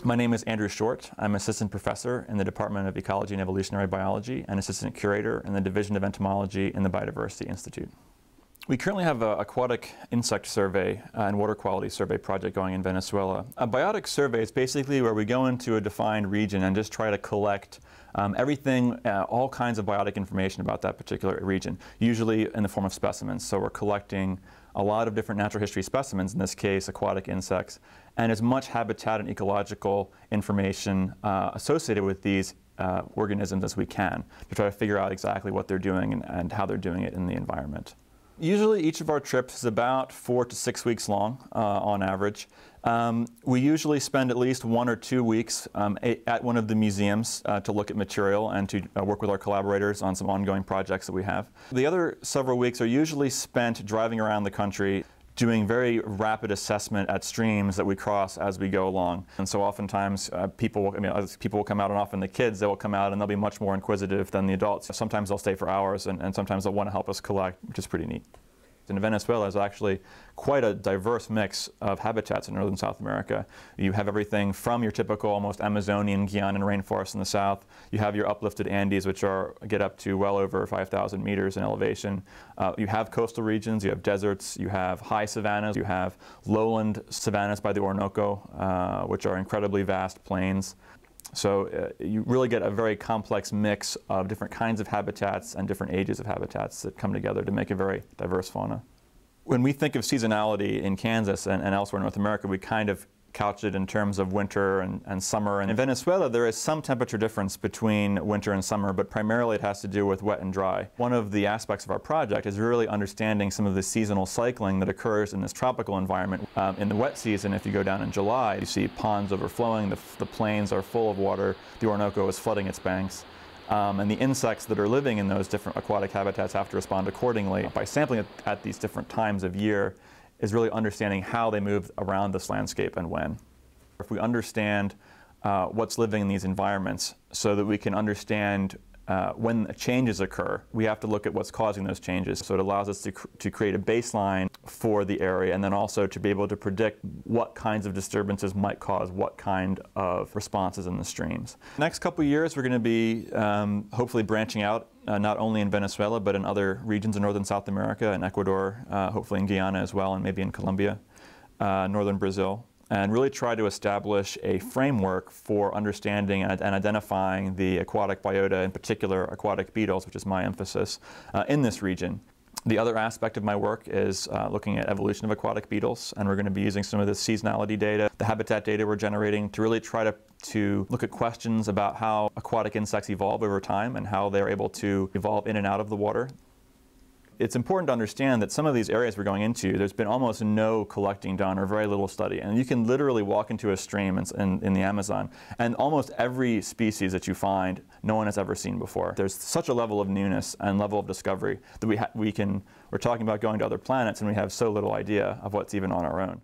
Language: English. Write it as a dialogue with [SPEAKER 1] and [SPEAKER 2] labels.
[SPEAKER 1] My name is Andrew Short. I'm assistant professor in the Department of Ecology and Evolutionary Biology and assistant curator in the Division of Entomology in the Biodiversity Institute. We currently have an aquatic insect survey and water quality survey project going in Venezuela. A biotic survey is basically where we go into a defined region and just try to collect everything, all kinds of biotic information about that particular region, usually in the form of specimens. So we're collecting a lot of different natural history specimens, in this case aquatic insects, and as much habitat and ecological information associated with these organisms as we can to try to figure out exactly what they're doing and how they're doing it in the environment. Usually each of our trips is about 4 to 6 weeks long on average. We usually spend at least 1 or 2 weeks at one of the museums to look at material and to work with our collaborators on some ongoing projects that we have. The other several weeks are usually spent driving around the country, doing very rapid assessment at streams that we cross as we go along. And so oftentimes people will come out, and often the kids, they will come out and they'll be much more inquisitive than the adults. Sometimes they'll stay for hours and sometimes they'll want to help us collect, which is pretty neat. In Venezuela is actually quite a diverse mix of habitats in northern South America. You have everything from your typical almost Amazonian, Guianan rainforest in the south. You have your uplifted Andes, which get up to well over 5,000 meters in elevation. You have coastal regions, you have deserts, you have high savannas, you have lowland savannas by the Orinoco, which are incredibly vast plains. So you really get a very complex mix of different kinds of habitats and different ages of habitats that come together to make a very diverse fauna. When we think of seasonality in Kansas and elsewhere in North America, we kind of couch it in terms of winter and summer. And in Venezuela, there is some temperature difference between winter and summer, but primarily it has to do with wet and dry. One of the aspects of our project is really understanding some of the seasonal cycling that occurs in this tropical environment. In the wet season, if you go down in July, you see ponds overflowing, the plains are full of water, the Orinoco is flooding its banks. And the insects that are living in those different aquatic habitats have to respond accordingly. By sampling at these different times of year is really understanding how they move around this landscape and when. If we understand what's living in these environments so that we can understand when changes occur, we have to look at what's causing those changes. So it allows us to create a baseline for the area and then also to be able to predict what kinds of disturbances might cause what kind of responses in the streams. Next couple of years we're going to be hopefully branching out not only in Venezuela but in other regions in northern South America, in Ecuador, hopefully in Guyana as well, and maybe in Colombia, northern Brazil, and really try to establish a framework for understanding and identifying the aquatic biota, in particular aquatic beetles, which is my emphasis, in this region. The other aspect of my work is looking at evolution of aquatic beetles, and we're going to be using some of the seasonality data, the habitat data we're generating to really try to look at questions about how aquatic insects evolve over time and how they're able to evolve in and out of the water. It's important to understand that some of these areas we're going into, there's been almost no collecting done or very little study. And you can literally walk into a stream in the Amazon, and almost every species that you find, no one has ever seen before. There's such a level of newness and level of discovery that we're talking about going to other planets, and we have so little idea of what's even on our own.